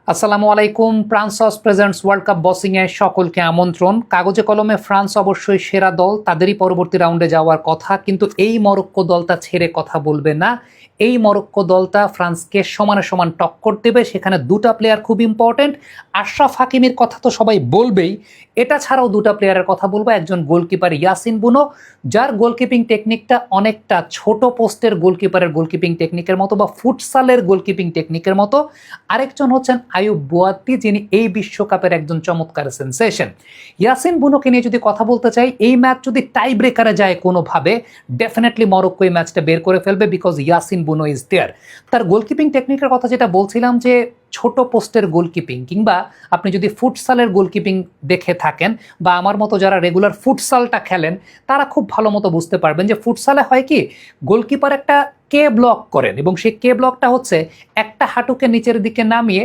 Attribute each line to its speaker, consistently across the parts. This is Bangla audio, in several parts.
Speaker 1: আসসালামু আলাইকুম। ফ্রান্স প্রেজেন্টস ওয়ার্ল্ড কাপ বসিং এ সকলকে আমন্ত্রণ। কাগজে কলমে ফ্রান্স অবশ্যই সেরা দল, তাদেরই পরবর্তী রাউন্ডে যাওয়ার কথা, কিন্তু এই মরক্কো দলটা ছেড়ে কথা বলবে না। এই মরক্কো দলটা ফ্রান্সকে সমানে সমান টক্কর দেবে। সেখানে দুটা প্লেয়ার খুব ইম্পর্টেন্ট। আশরাফ হাকিমির কথা তো সবাই বলবেই, এটা ছাড়াও দুটা প্লেয়ারের কথা বলবো। একজন গোলকিপার ইয়াসিন বুনো, যার গোলকিপিং টেকনিকটা অনেকটা ছোট পোস্টের গোলকিপারের গোলকিপিং টেকনিকের মতো বা ফুটসালের গোলকিপিং টেকনিকের মতো। আরেকজন হচ্ছেন আয়ুব বুয়াত্তি, যিনি এই বিশ্বকাপের একজন চমৎকার সেন্সেশন। ইয়াসিন বুনোকে নিয়ে যদি কথা বলতে চাই, এই ম্যাচ যদি টাই ব্রেকারে যায় কোনোভাবে, ডেফিনেটলি মরক্কো এই ম্যাচটা বের করে ফেলবে, বিকজ ইয়াসিন বুনো ইজ দেয়ার। তার গোলকিপিং টেকনিকের কথা যেটা বলছিলাম, যে ছোট পোস্টের গোলকিপিং, কিংবা আপনি যদি ফুটসালের গোলকিপিং দেখে থাকেন বা আমার মতো যারা রেগুলার ফুটসালটা খেলেন, তারা খুব ভালো মতো বুঝতে পারবেন যে ফুটসালে হয় কি, গোলকিপার একটা কে ব্লক করেন এবং সেই কে ব্লকটা হচ্ছে একটা হাঁটুকে নিচের দিকে নামিয়ে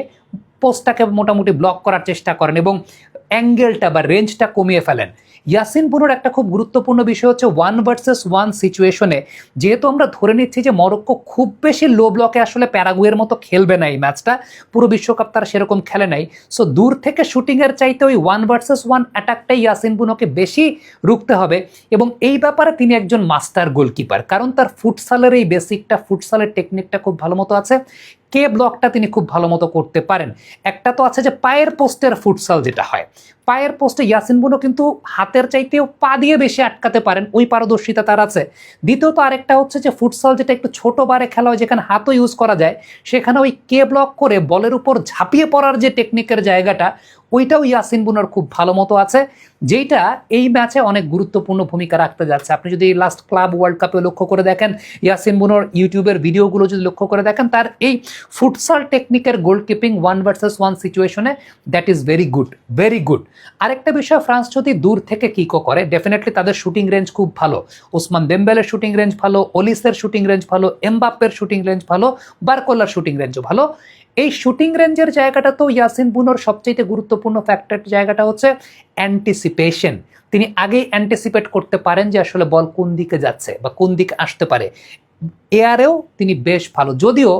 Speaker 1: পোস্টটাকে মোটামুটি ব্লক করার চেষ্টা করেন এবং অ্যাঙ্গেলটা বা রেঞ্জটা কমিয়ে ফেলেন। ইয়াসিন বুনোর একটা খুব গুরুত্বপূর্ণ বিষয় হচ্ছে 1 ভার্সেস 1 সিচুয়েশনে, যেহেতু আমরা ধরে নিচ্ছি যে মরক্কো খুব বেশি লো ব্লকে আসলে প্যারাগুয়ের মতো খেলবে না এই ম্যাচটা, পুরো বিশ্বকাপ তারা সেরকম খেলে নাই। সো দূর থেকে শুটিংয়ের চাইতে ওই 1 ভার্সেস 1 অ্যাটাকটাই ইয়াসিন বুনোকে বেশি রুখতে হবে, এবং এই ব্যাপারে তিনি একজন মাস্টার গোলকিপার, কারণ তার ফুটসালের এই বেসিকটা, ফুটসালের টেকনিকটা খুব ভালো মতো আছে। কে ব্লকটা তিনি খুব ভালো মতো করতে পারেন। একটা তো আছে যে পায়ের পোস্টের ফুটসাল যেটা হয়, পায়ের পোস্টে ইয়াসিন বুনো কিন্তু হাতের চাইতেও পা দিয়ে বেশি আটকাতে পারেন, ওই পারদর্শিতা তার আছে। দ্বিতীয়ত আরেকটা হচ্ছে যে ফুটসাল যেটা একটু ছোট বারে খেলা হয়, যেখানে হাতও ইউজ করা যায়, সেখানে ওই কে ব্লক করে বলের উপর ঝাঁপিয়ে পড়ার যে টেকনিকের জায়গাটা, ওইটাও ইয়াসিন বুনোর খুব ভালো মতো আছে, যেটা এই ম্যাচে অনেক গুরুত্বপূর্ণ ভূমিকা রাখতে যাচ্ছে। আপনি যদি লাস্ট ক্লাব ওয়ার্ল্ড কাপে লক্ষ্য করে দেখেন, ইয়াসিন বুনোর ইউটিউবের ভিডিওগুলো যদি লক্ষ্য করে দেখেন, তার এই ফুটসাল টেকনিকের গোলকিপিং 1 ভার্সেস 1 সিচুয়েশনে, that is very good, very good. আরেকটা বিষয়, ফ্রান্স যদি দূর থেকে কিকো করে, ডেফিনেটলি তাদের শুটিং রেঞ্জ খুব ভালো। ওসমান দেমবেলের শুটিং রেঞ্জ ভালো, ওলিসের শুটিং রেঞ্জ ভালো, এমবাপ্পের শুটিং রেঞ্জ ভালো, বারকোলার শুটিং রেঞ্জও ভালো। এই শুটিং রেঞ্জের জায়গাটা তো ইয়াসিন বুনোর সবচেয়ে গুরুত্বপূর্ণ ফ্যাক্টর জায়গাটা হচ্ছে অ্যান্টিসিপেশন। তিনি আগেই অ্যান্টিসিপেট করতে পারেন যে আসলে বল কোন দিকে যাচ্ছে বা কোন দিকে আসতে পারে। এয়ারেও তিনি বেশ ভালো, যদিও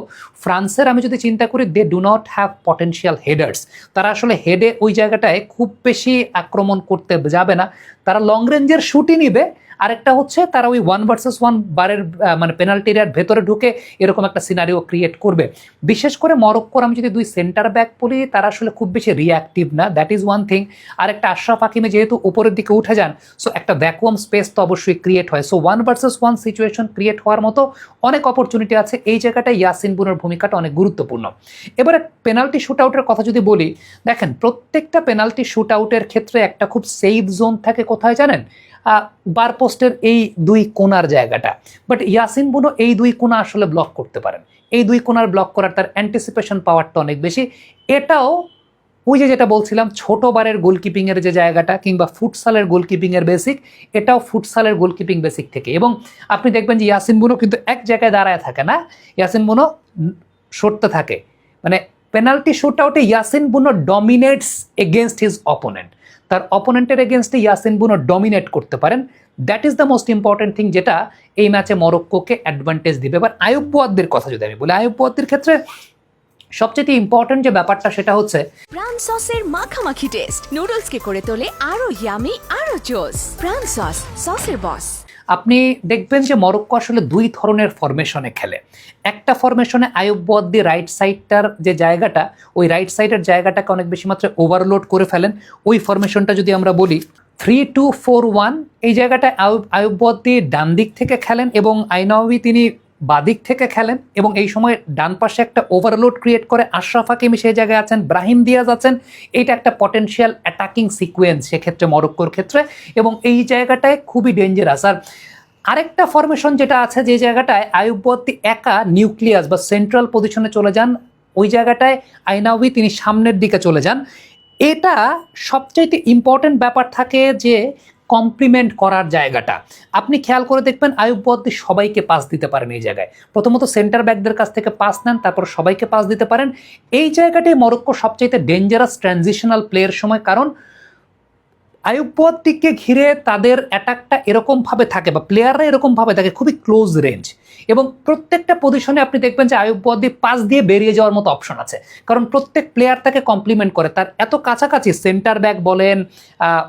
Speaker 1: ফ্রান্সের আমি যদি চিন্তা করি, they do not have potential headers. তারা আসলে হেডে ওই জায়গাটায় খুব বেশি আক্রমণ করতে যাবে না, তারা লং রেঞ্জের শুটই নিবে। আরেকটা হচ্ছে তারা ওই 1 ভার্সেস 1 বারের মানে পেনাল্টি এরিয়ার ভেতরে ঢুকে এরকম একটা সিনারিও ক্রিয়েট করবে। বিশেষ করে মরক্কোর আমি যদি দুই সেন্টার ব্যাক বলি, তারা আসলে খুব বেশি রিঅ্যাক্টিভ না, দ্যাট ইজ ওয়ান থিং। আর একটা আশরাফ হাকিমে যেহেতু উপরের দিকে উঠে যান, সো একটা ভ্যাকুয়াম স্পেস তো অবশ্যই ক্রিয়েট হয়। সো 1 ভার্সেস 1 সিচুয়েশন ক্রিয়েট হওয়ার মতো অনেক অপরচুনিটি আছে। এই জায়গাটায় ইয়াসিন বুনোর ভূমিকাটা অনেক গুরুত্বপূর্ণ। এবারে পেনাল্টি শুট আউটের কথা যদি বলি, দেখেন প্রত্যেকটা পেনাল্টি শুট আউটের ক্ষেত্রে একটা খুব সেফ জোন থাকে, কোথায় জানেন? বার পোস্টের এই দুই কোনার জায়গাটা। বাট ইয়াসিন বুনো এই দুই কোনা আসলে ব্লক করতে পারেন। এই দুই কোনার ব্লক করার তার অ্যান্টিসিপেশন পাওয়ারটা অনেক বেশি। এটাও ওই যে যেটা বলছিলাম, ছোট বারের গোলকিপিংয়ের যে জায়গাটা, কিংবা ফুটসালের গোলকিপিংয়ের বেসিক, এটাও ফুটসালের গোলকিপিং বেসিক থেকে। এবং আপনি দেখবেন যে ইয়াসিন বুনো কিন্তু এক জায়গায় দাঁড়ায় থাকে না, ইয়াসিন বুনো সরতে থাকে। মানে পেনাল্টি শুট আউটে ইয়াসিন বুনো ডমিনেটস এগেনস্ট হিজ অপোনেন্ট। তার অপোনেন্টের এগেনস্টে ইয়াসিন বুনো ডমিনেট করতে পারেন। That is the most important thing, যেটা এই ম্যাচে মরক্কোকে অ্যাডভান্টেজ দিবে। এবার আয়ুব বুয়াদ্দির কথা যদি আমি বলি, আয়ুব বুয়াদ্দির ক্ষেত্রে সবচেয়ে ইম্পর্টেন্ট যে ব্যাপারটা, সেটা হচ্ছে
Speaker 2: প্রাণ সসের মাখামাখি টেস্ট নুডলসকে করে তোলে আরো ইয়ামি, আরো জোস। প্রাণ সস, সসের বস।
Speaker 1: আপনি দেখবেন যে মরক্কো আসলে দুই ধরনের ফরমেশনে খেলে। একটা ফরমেশনে আয়ুব বুয়াদ্দি রাইট সাইডটার যে জায়গাটা, ওই রাইট সাইডের জায়গাটাকে অনেক বেশি মাত্রায় ওভারলোড করে ফেলেন। ওই ফরমেশনটা যদি আমরা বলি 3-2-4-1, এই জায়গাটায় আয়ুব বুয়াদ্দি ডান দিক থেকে খেলেন এবং আইনাওয়ি তিনি বাদিক থেকে খেলেন, এবং এই সময় ডান পাশে একটা ওভারলোড ক্রিয়েট করে আশরাফ হাকিমি সেই জায়গায় আছেন, ব্রাহিম দিয়াজ আছেন। এটা একটা পটেনশিয়াল অ্যাটাকিং সিকোয়েন্স সেক্ষেত্রে মরক্কোর ক্ষেত্রে, এবং এই জায়গাটায় খুবই ডেঞ্জারাস। আর আরেকটা ফরমেশন যেটা আছে, যে জায়গাটায় আয়ুব বুয়াদ্দি একা নিউক্লিয়াস বা সেন্ট্রাল পজিশনে চলে যান, ওই জায়গাটায় আইনাওয়ি তিনি সামনের দিকে চলে যান। এটা সবচাইতে ইম্পর্টেন্ট ব্যাপার থাকে, যে কমপ্লিমেন্ট করার জায়গাটা। আপনি খেয়াল করে দেখবেন আয়ুব বুয়াদ্দি সবাইকে পাস দিতে পারেন এই জায়গায়। প্রথমত সেন্টার ব্যাকদের কাছ থেকে পাস নেন, তারপর সবাইকে পাস দিতে পারেন। এই জায়গাটাই মরক্কো সবচাইতে ডেঞ্জারাস ট্রানজিশনাল প্লেয়ের সময়, কারণ আয়ুব বোয়াদ্দিকে ঘিরে তাদের অ্যাটাকটা এরকমভাবে থাকে বা প্লেয়াররা এরকমভাবে থাকে, খুবই ক্লোজ রেঞ্জ, এবং প্রত্যেকটা পজিশনে আপনি দেখবেন যে আয়ুব বোয়াদ্দি পাস দিয়ে বেরিয়ে যাওয়ার মতো অপশন আছে, কারণ প্রত্যেক প্লেয়ার তাকে কমপ্লিমেন্ট করে। তার এত কাছাকাছি, সেন্টার ব্যাক বলেন,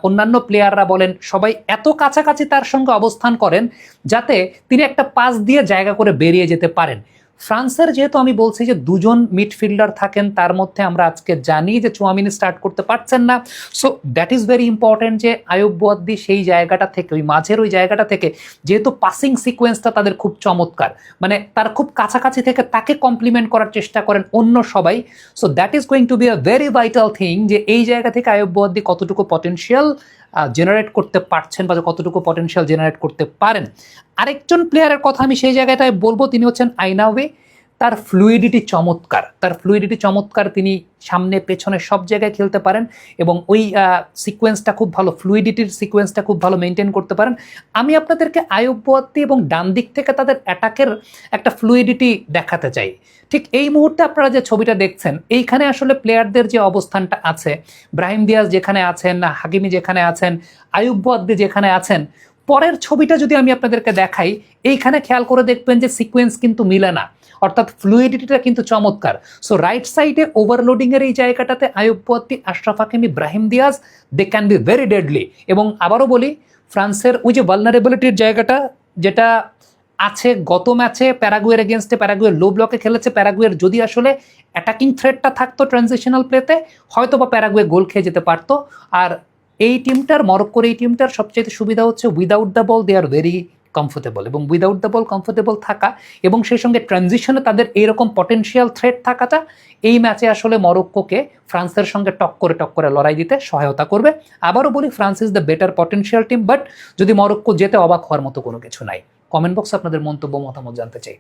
Speaker 1: অন্যান্য প্লেয়াররা বলেন, সবাই এত কাছাকাছি তার সঙ্গে অবস্থান করেন যাতে তিনি একটা পাস দিয়ে জায়গা করে বেরিয়ে যেতে পারেন। ফ্রান্সের যেহেতু আমি বলছি যে দুজন মিডফিল্ডার থাকেন, তার মধ্যে আমরা আজকে জানি যে চুয়ামিনি স্টার্ট করতে পারছেন না, so that is very important যে আয়ুব বোয়াদ্দি সেই জায়গাটা থেকে, ওই মাঝের ওই জায়গাটা থেকে, যেহেতু পাসিং সিকোয়েন্সটা তাদের খুব চমৎকার, মানে তার খুব কাছাকাছি থেকে তাকে কমপ্লিমেন্ট করার চেষ্টা করেন অন্য সবাই, so that is going to be a very vital thing যে এই জায়গা থেকে আয়ুব বোয়াদ্দি কতটুকু পটেনশিয়াল জেনারেট করতে পারছেন বা কতটুকু পটেনশিয়াল জেনারেট করতে পারেন। আরেকজন প্লেয়ারের কথা আমি সেই জায়গাটায় বলবো, তিনি হচ্ছেন আইনাওয়ে। তার ফ্লুইডিটি চমৎকার, তিনি সামনে পেছনে সব জায়গায় খেলতে পারেন এবং ওই সিকোয়েন্সটা খুব ভালো, ফ্লুইডিটির সিকোয়েন্সটা খুব ভালো মেনটেন করতে পারেন। আমি আপনাদেরকে আয়ুব বোয়াদ্দি এবং ডান দিক থেকে তাদের অ্যাটাকের একটা ফ্লুইডিটি দেখাতে চাই। ঠিক এই মুহূর্তে আপনারা যে ছবিটা দেখছেন, এইখানে আসলে প্লেয়ারদের যে অবস্থানটা আছে, ব্রাহিম দিয়াজ যেখানে আছেন, হাকিমি যেখানে আছেন, আয়ুব বোয়াদ্দি যেখানে আছেন, পরের ছবিটা যদি আমি আপনাদেরকে দেখাই, এইখানে খেয়াল করে দেখবেন যে সিকোয়েন্স কিন্তু মিলে না, অর্থাৎ ফ্লুইডিটিটা কিন্তু চমৎকার। সো রাইট সাইডে ওভারলোডিং এর এই জায়গাটাতে Ayoub Bouaddi, Achraf Hakimi, Brahim Diaz, they can be very deadly. এবং আবারও বলি, ফ্রান্সের ওই যে ভালনারেবিলিটির জায়গাটা যেটা আছে গত ম্যাচে প্যারাগুয়ের এগেনস্টে, প্যারাগুয়ের লো ব্লকে খেলেছে, প্যারাগুয়ের যদি আসলে অ্যাটাকিং থ্রেটটা থাকতো ট্রানজিশনাল প্লেতে, হয়তো বা প্যারাগুয়ে গোল খেয়ে যেতে পারতো। আর এই টিমটার, মরক্কোর এই টিমটার সবচেয়ে সুবিধা হচ্ছে without the ball they are very comfortable, এবং উইদাউট দ্য বল কমফোর্টেবল থাকা এবং সেই সঙ্গে ট্রানজিশনে তাদের এইরকম পটেনশিয়াল থ্রেট থাকাটা এই ম্যাচে আসলে মরক্কোকে ফ্রান্সের সঙ্গে টক করে লড়াই দিতে সহায়তা করবে। আবারও বলি, France is the better potential team, but যদি মরক্কো যেতে অবাক হওয়ার মতো কোনো কিছু নাই। কমেন্ট বক্সে আপনাদের মন্তব্য, মতামত জানতে চাই।